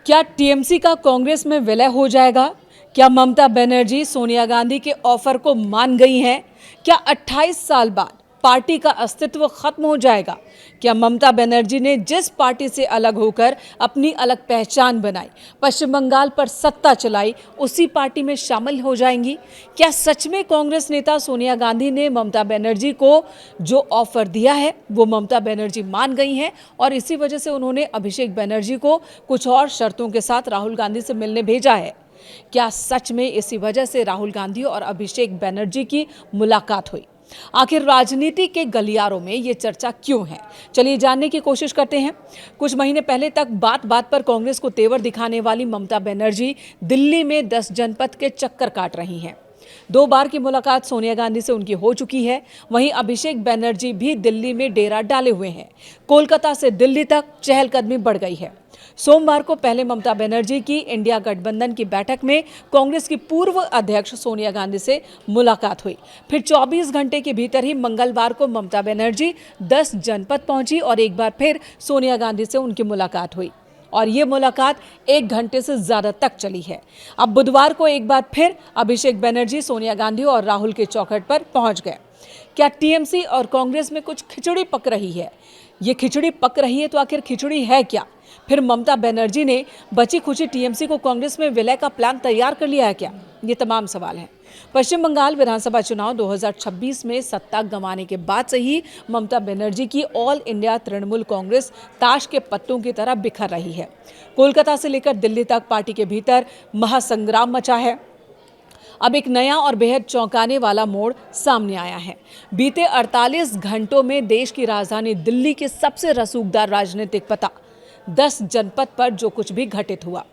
क्या टीएमसी का कांग्रेस में विलय हो जाएगा? क्या ममता बनर्जी सोनिया गांधी के ऑफर को मान गई हैं? क्या 28 साल बाद पार्टी का अस्तित्व खत्म हो जाएगा? क्या ममता बनर्जी ने जिस पार्टी से अलग होकर अपनी अलग पहचान बनाई, पश्चिम बंगाल पर सत्ता चलाई, उसी पार्टी में शामिल हो जाएंगी? क्या सच में कांग्रेस नेता सोनिया गांधी ने ममता बनर्जी को जो ऑफर दिया है वो ममता बनर्जी मान गई हैं और इसी वजह से उन्होंने अभिषेक बनर्जी को कुछ और शर्तों के साथ राहुल गांधी से मिलने भेजा है? क्या सच में इसी वजह से राहुल गांधी और अभिषेक बनर्जी की मुलाकात हुई? आखिर राजनीति के गलियारों में ये चर्चा क्यों है? चलिए जानने की कोशिश करते हैं। कुछ महीने पहले तक बात बात पर कांग्रेस को तेवर दिखाने वाली ममता बनर्जी दिल्ली में 10 जनपद के चक्कर काट रही हैं। 2 बार की मुलाकात सोनिया गांधी से उनकी हो चुकी है। वहीं अभिषेक बनर्जी भी दिल्ली में डेरा डाले हुए हैं। कोलकाता से दिल्ली तक चहलकदमी बढ़ गई है। सोमवार को पहले ममता बनर्जी की इंडिया गठबंधन की बैठक में कांग्रेस की पूर्व अध्यक्ष सोनिया गांधी से मुलाकात हुई। फिर 24 घंटे के भीतर ही मंगलवार को ममता बनर्जी 10 जनपद पहुंची और एक बार फिर सोनिया गांधी से उनकी मुलाकात हुई और ये मुलाकात 1 घंटे से ज्यादा तक चली है। अब बुधवार को एक बार फिर अभिषेक बनर्जी सोनिया गांधी और राहुल के चौखट पर पहुंच गए। क्या टीएमसी और कांग्रेस में कुछ खिचड़ी पक रही है? ये खिचड़ी पक रही है तो आखिर खिचड़ी है क्या? फिर ममता बनर्जी ने बची खुची टीएमसी को कांग्रेस में विलय का प्लान तैयार कर लिया है क्या? ये तमाम सवाल हैं। पश्चिम बंगाल विधानसभा चुनाव 2026 में सत्ता गंवाने के बाद से ही ममता बनर्जी की ऑल इंडिया तृणमूल कांग्रेस ताश के पत्तों की तरह बिखर रही है। कोलकाता से लेकर दिल्ली तक पार्टी के भीतर महासंग्राम मचा है। अब एक नया और बेहद चौंकाने वाला मोड़ सामने आया है। बीते 48 घंटों में देश की राजधानी दिल्ली के सबसे रसूखदार राजनीतिक पता 10 जनपद पर जो कुछ भी घटित हुआ।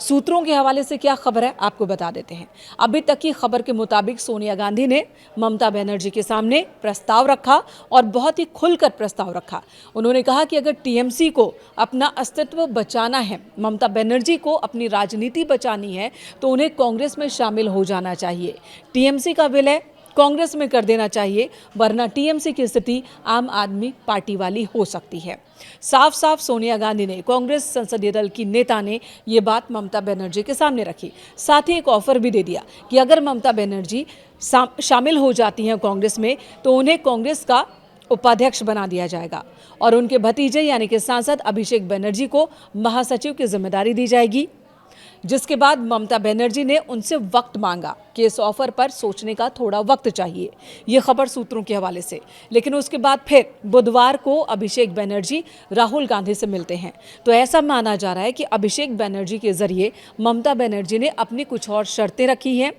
सूत्रों के हवाले से क्या खबर है आपको बता देते हैं। अभी तक की खबर के मुताबिक सोनिया गांधी ने ममता बनर्जी के सामने प्रस्ताव रखा और बहुत ही खुलकर प्रस्ताव रखा। उन्होंने कहा कि अगर टीएमसी को अपना अस्तित्व बचाना है, ममता बनर्जी को अपनी राजनीति बचानी है, तो उन्हें कांग्रेस में शामिल हो जाना चाहिए। टीएमसी का विलय कांग्रेस में कर देना चाहिए, वरना टीएमसी की स्थिति आम आदमी पार्टी वाली हो सकती है। साफ साफ सोनिया गांधी ने, कांग्रेस संसदीय दल की नेता ने ये बात ममता बनर्जी के सामने रखी। साथ ही एक ऑफर भी दे दिया कि अगर ममता बनर्जी शामिल हो जाती हैं कांग्रेस में तो उन्हें कांग्रेस का उपाध्यक्ष बना दिया जाएगा और उनके भतीजे यानी कि सांसद अभिषेक बनर्जी को महासचिव की जिम्मेदारी दी जाएगी। जिसके बाद ममता बनर्जी ने उनसे वक्त मांगा कि इस ऑफर पर सोचने का थोड़ा वक्त चाहिए, ये खबर सूत्रों के हवाले से। लेकिन उसके बाद फिर बुधवार को अभिषेक बनर्जी राहुल गांधी से मिलते हैं। तो ऐसा माना जा रहा है कि अभिषेक बनर्जी के जरिए ममता बनर्जी ने अपनी कुछ और शर्तें रखी हैं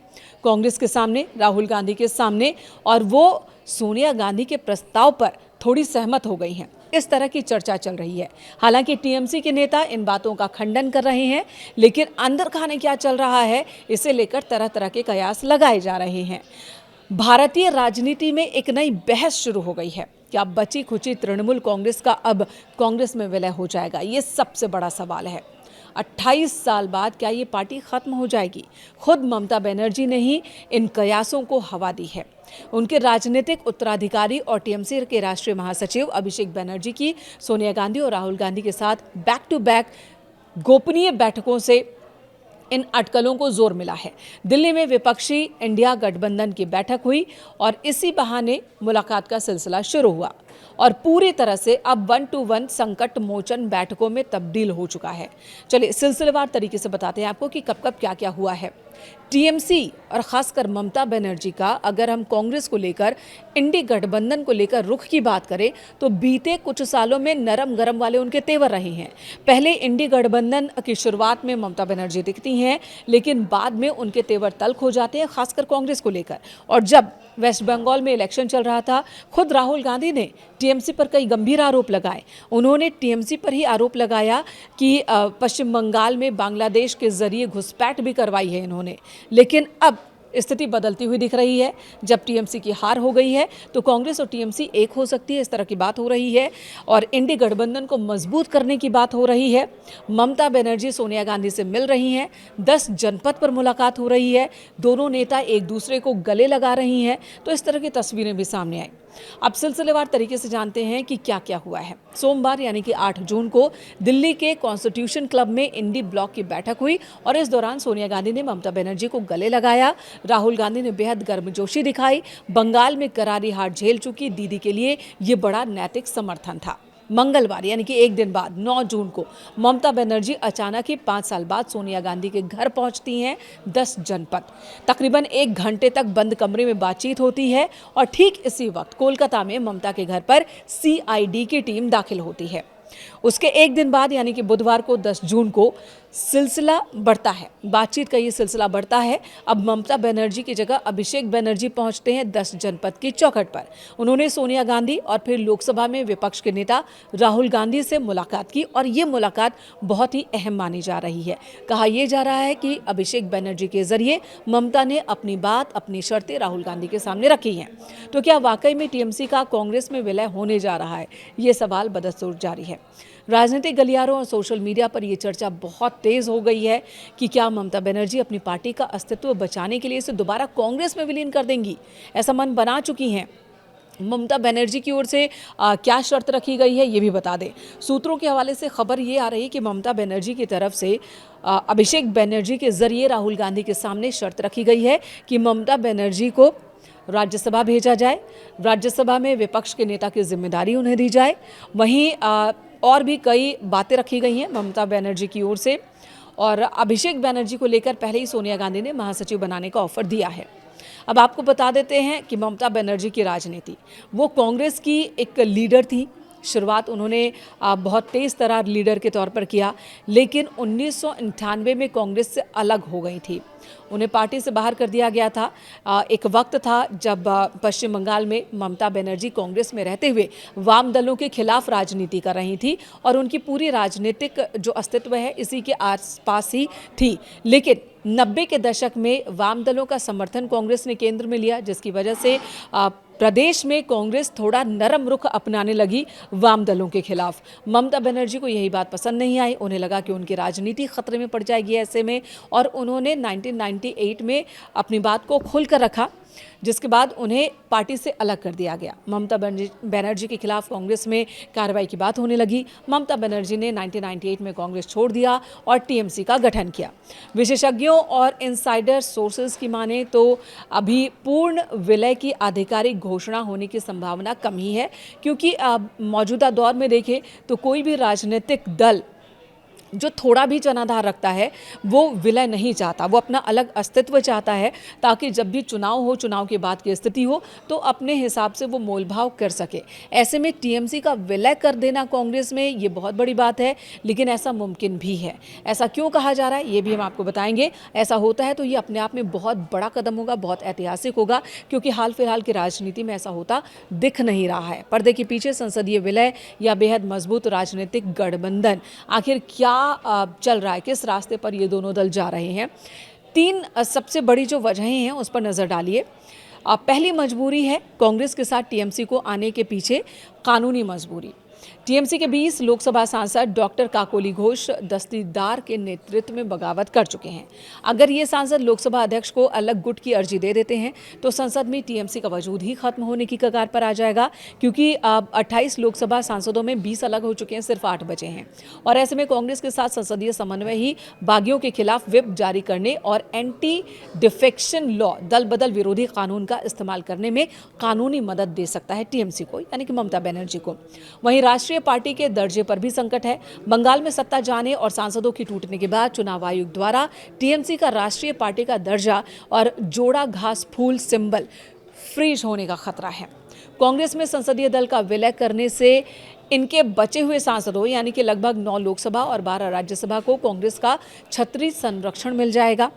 कांग्रेस के सामने, राहुल गांधी के सामने, और वो सोनिया गांधी के प्रस्ताव पर थोड़ी सहमत हो गई हैं। इस तरह की चर्चा चल रही है। हालांकि टीएमसी के नेता इन बातों का खंडन कर रहे हैं, लेकिन अंदर खाने क्या चल रहा है इसे लेकर तरह तरह के कयास लगाए जा रहे हैं। भारतीय राजनीति में एक नई बहस शुरू हो गई है। क्या बची खुची तृणमूल कांग्रेस का अब कांग्रेस में विलय हो जाएगा? ये सबसे बड़ा सवाल है। 28 साल बाद क्या ये पार्टी खत्म हो जाएगी? खुद ममता बनर्जी ने ही इन कयासों को हवा दी है। उनके राजनीतिक उत्तराधिकारी और टीएमसी के राष्ट्रीय महासचिव अभिषेक बनर्जी की सोनिया गांधी और राहुल गांधी के साथ बैक टू बैक गोपनीय बैठकों से इन अटकलों को जोर मिला है। दिल्ली में विपक्षी इंडिया गठबंधन की बैठक हुई और इसी बहाने मुलाकात का सिलसिला शुरू हुआ और पूरी तरह से अब 1-to-1 संकट मोचन बैठकों में तब्दील हो चुका है। चलिए सिलसिलेवार तरीके से बताते हैं आपको कि कब कब क्या क्या हुआ है। टीएमसी और खासकर ममता बनर्जी का, अगर हम कांग्रेस को लेकर, इंडी गठबंधन को लेकर रुख की बात करें तो बीते कुछ सालों में नरम गरम वाले उनके तेवर रहे हैं। पहले इंडी गठबंधन की शुरुआत में ममता बनर्जी दिखती हैं, लेकिन बाद में उनके तेवर तल्ख हो जाते हैं, खासकर कांग्रेस को लेकर। और जब वेस्ट बंगाल में इलेक्शन चल रहा था, खुद राहुल गांधी ने टीएमसी पर कई गंभीर आरोप लगाए। उन्होंने टीएमसी पर ही आरोप लगाया कि पश्चिम बंगाल में बांग्लादेश के जरिए घुसपैठ भी करवाई है इन्होंने। लेकिन अब स्थिति बदलती हुई दिख रही है। जब टीएमसी की हार हो गई है तो कांग्रेस और टीएमसी एक हो सकती है, इस तरह की बात हो रही है और इंडी गठबंधन को मजबूत करने की बात हो रही है। ममता बनर्जी सोनिया गांधी से मिल रही हैं, 10 जनपद पर मुलाकात हो रही है, दोनों नेता एक दूसरे को गले लगा रही हैं। तो इस तरह की तस्वीरें भी सामने आई। अब सिलसिलेवार तरीके से जानते हैं कि क्या क्या हुआ है। सोमवार यानी कि 8 जून को दिल्ली के कॉन्स्टिट्यूशन क्लब में इंडी ब्लॉक की बैठक हुई और इस दौरान सोनिया गांधी ने ममता बनर्जी को गले लगाया। राहुल गांधी ने बेहद गर्मजोशी दिखाई। बंगाल में करारी हार झेल चुकी दीदी के लिए ये बड़ा नैतिक समर्थन था। मंगलवार यानी कि एक दिन बाद 9 जून को ममता बनर्जी अचानक ही 5 साल बाद सोनिया गांधी के घर पहुंचती हैं 10 जनपद। तकरीबन 1 घंटे तक बंद कमरे में बातचीत होती है और ठीक इसी वक्त कोलकाता में ममता के घर पर CID की टीम दाखिल होती है। उसके एक दिन बाद यानी कि बुधवार को 10 जून को सिलसिला बढ़ता है, बातचीत का ये सिलसिला बढ़ता है। अब ममता बनर्जी की जगह अभिषेक बनर्जी पहुंचते हैं 10 जनपद की चौखट पर। उन्होंने सोनिया गांधी और फिर लोकसभा में विपक्ष के नेता राहुल गांधी से मुलाकात की और ये मुलाकात बहुत ही अहम मानी जा रही है। कहा यह जा रहा है कि अभिषेक बनर्जी के जरिए ममता ने अपनी बात, अपनी शर्तें राहुल गांधी के सामने रखी हैं। तो क्या वाकई में TMC का कांग्रेस में विलय होने जा रहा है? ये सवाल बदस्तूर जारी है। राजनीतिक गलियारों और सोशल मीडिया पर यह चर्चा बहुत तेज हो गई है कि क्या ममता बनर्जी अपनी पार्टी का अस्तित्व बचाने के लिए इसे दोबारा कांग्रेस में विलीन कर देंगी। ऐसा मन बना चुकी हैं। ममता बनर्जी की ओर से क्या शर्त रखी गई है ये भी बता दें। सूत्रों के हवाले से खबर ये आ रही है कि ममता बनर्जी की तरफ से अभिषेक बनर्जी के जरिए राहुल गांधी के सामने शर्त रखी गई है कि ममता बनर्जी को राज्यसभा भेजा जाए, राज्यसभा में विपक्ष के नेता की जिम्मेदारी उन्हें दी जाए। वहीं और भी कई बातें रखी गई हैं ममता बनर्जी की ओर से और अभिषेक बनर्जी को लेकर पहले ही सोनिया गांधी ने महासचिव बनाने का ऑफर दिया है। अब आपको बता देते हैं कि ममता बनर्जी की राजनीति, वो कांग्रेस की एक लीडर थी। शुरुआत उन्होंने बहुत तेज़ तर्रार लीडर के तौर पर किया, लेकिन 1998 में कांग्रेस से अलग हो गई थी। उन्हें पार्टी से बाहर कर दिया गया था। एक वक्त था जब पश्चिम बंगाल में ममता बनर्जी कांग्रेस में रहते हुए वाम दलों के खिलाफ राजनीति कर रही थी और उनकी पूरी राजनीतिक जो अस्तित्व है इसी के आसपास ही थी। लेकिन 90 के दशक में वाम दलों का समर्थन कांग्रेस ने केंद्र में लिया, जिसकी वजह से प्रदेश में कांग्रेस थोड़ा नरम रुख अपनाने लगी वाम दलों के खिलाफ। ममता बनर्जी को यही बात पसंद नहीं आई। उन्हें लगा कि उनकी राजनीति खतरे में पड़ जाएगी ऐसे में, और उन्होंने 1998 में अपनी बात को खुलकर रखा, जिसके बाद उन्हें पार्टी से अलग कर दिया गया। ममता बनर्जी के खिलाफ कांग्रेस में कार्रवाई की बात होने लगी। ममता बनर्जी ने 1998 में कांग्रेस छोड़ दिया और TMC का गठन किया। विशेषज्ञों और इनसाइडर सोर्सेज की माने तो अभी पूर्ण विलय की आधिकारिक घोषणा होने की संभावना कम ही है, क्योंकि मौजूदा दौर में देखें तो कोई भी राजनीतिक दल जो थोड़ा भी जनाधार रखता है वो विलय नहीं चाहता, वो अपना अलग अस्तित्व चाहता है, ताकि जब भी चुनाव हो, चुनाव के बाद की स्थिति हो, तो अपने हिसाब से वो मोलभाव कर सके। ऐसे में TMC का विलय कर देना कांग्रेस में ये बहुत बड़ी बात है, लेकिन ऐसा मुमकिन भी है। ऐसा क्यों कहा जा रहा है ये भी हम आपको बताएंगे। ऐसा होता है तो ये अपने आप में बहुत बड़ा कदम होगा, बहुत ऐतिहासिक होगा, क्योंकि हाल फिलहाल की राजनीति में ऐसा होता दिख नहीं रहा है। पर्दे के पीछे संसदीय विलय या बेहद मजबूत राजनीतिक गठबंधन, आखिर क्या चल रहा है, किस रास्ते पर ये दोनों दल जा रहे हैं? 3 सबसे बड़ी जो वजहें हैं उस पर नज़र डालिए। पहली मजबूरी है कांग्रेस के साथ TMC को आने के पीछे कानूनी मजबूरी। TMC के 20 लोकसभा सांसद डॉक्टर काकोली घोष दस्तीदार के नेतृत्व में बगावत कर चुके हैं। अगर ये सांसद लोकसभा अध्यक्ष को अलग गुट की अर्जी दे देते हैं तो संसद में TMC का वजूद ही खत्म होने की कगार पर आ जाएगा, क्योंकि अब 28 लोकसभा सांसदों में 20 अलग हो चुके हैं, सिर्फ 8 बचे हैं। और ऐसे में कांग्रेस के साथ संसदीय समन्वय ही बागियों के खिलाफ व्हिप जारी करने और एंटी डिफेक्शन लॉ, दल बदल विरोधी कानून का इस्तेमाल करने में कानूनी मदद दे सकता है TMC को, यानी कि ममता बनर्जी को। वहीं राष्ट्रीय पार्टी के दर्जे पर भी संकट है। बंगाल में सत्ता जाने और सांसदों की टूटने के बाद चुनाव आयोग द्वारा TMC का राष्ट्रीय पार्टी का दर्जा और जोड़ा घास फूल सिंबल फ्रीज होने का खतरा है। कांग्रेस में संसदीय दल का विलय करने से इनके बचे हुए सांसदों यानी कि लगभग 9 लोकसभा और 12 राज्यसभा को कांग्रेस का छत्री संरक्षण मिल जाएगा।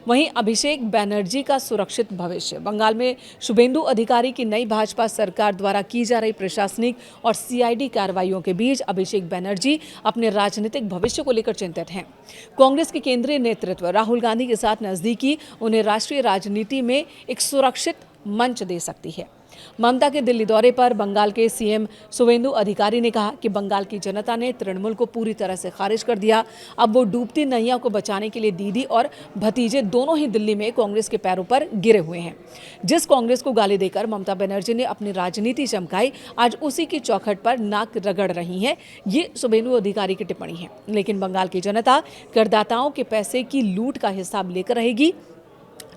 वहीं अभिषेक बनर्जी का सुरक्षित भविष्य, बंगाल में शुभेंदु अधिकारी की नई भाजपा सरकार द्वारा की जा रही प्रशासनिक और CID कार्रवाइयों के बीच अभिषेक बनर्जी अपने राजनीतिक भविष्य को लेकर चिंतित हैं। कांग्रेस के केंद्रीय नेतृत्व राहुल गांधी के साथ नजदीकी उन्हें राष्ट्रीय राजनीति में एक सुरक्षित मंच दे सकती है। ममता के दिल्ली दौरे पर बंगाल के सीएम शुवेंदु अधिकारी ने कहा कि बंगाल की जनता ने तृणमूल को पूरी तरह से खारिज कर दिया। अब वो डूबती नैया को बचाने के लिए दीदी और भतीजे दोनों ही दिल्ली में कांग्रेस के पैरों पर गिरे हुए हैं। जिस कांग्रेस को गाली देकर ममता बनर्जी ने अपनी राजनीति चमकाई, आज उसी की चौखट पर नाक रगड़ रही है। ये शुवेंदु अधिकारी की टिप्पणी है। लेकिन बंगाल की जनता करदाताओं के पैसे की लूट का हिसाब लेकर रहेगी,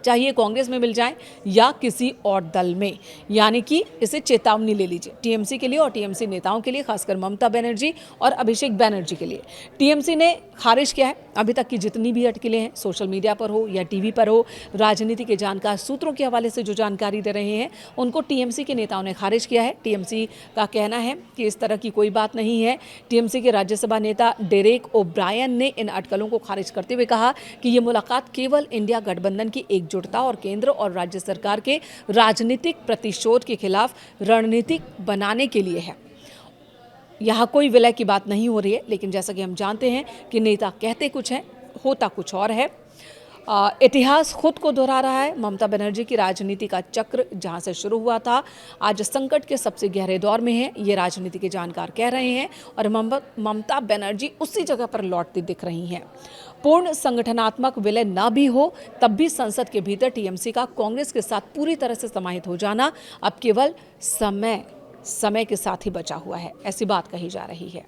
चाहिए कांग्रेस में मिल जाए या किसी और दल में। यानी कि इसे चेतावनी ले लीजिए टीएमसी के लिए और टीएमसी नेताओं के लिए, खासकर ममता बनर्जी और अभिषेक बैनर्जी के लिए। टीएमसी ने खारिज किया है अभी तक की जितनी भी अटकलें हैं, सोशल मीडिया पर हो या टीवी पर हो, राजनीति के जानकार सूत्रों के हवाले से जो जानकारी दे रहे हैं उनको टीएमसी के नेताओं ने खारिज किया है। टीएमसी का कहना है कि इस तरह की कोई बात नहीं है। टीएमसी के राज्यसभा नेता डेरेक ओब्रायन ने इन अटकलों को खारिज करते हुए कहा कि ये मुलाकात केवल इंडिया गठबंधन की एकजुटता और केंद्र और राज्य सरकार के राजनीतिक प्रतिशोध के खिलाफ रणनीतिक बनाने के लिए है। यहाँ कोई विलय की बात नहीं हो रही है, लेकिन जैसा कि हम जानते हैं कि नेता कहते कुछ है, होता कुछ और है। इतिहास खुद को दोहरा रहा है। ममता बनर्जी की राजनीति का चक्र जहां से शुरू हुआ था, आज संकट के सबसे गहरे दौर में है, ये राजनीति के जानकार कह रहे हैं और ममता बनर्जी उसी जगह पर लौटती दिख रही हैं। पूर्ण संगठनात्मक विलय न भी हो तब भी संसद के भीतर टीएमसी का कांग्रेस के साथ पूरी तरह से समाहित हो जाना अब केवल समय के साथ ही बचा हुआ है, ऐसी बात कही जा रही है।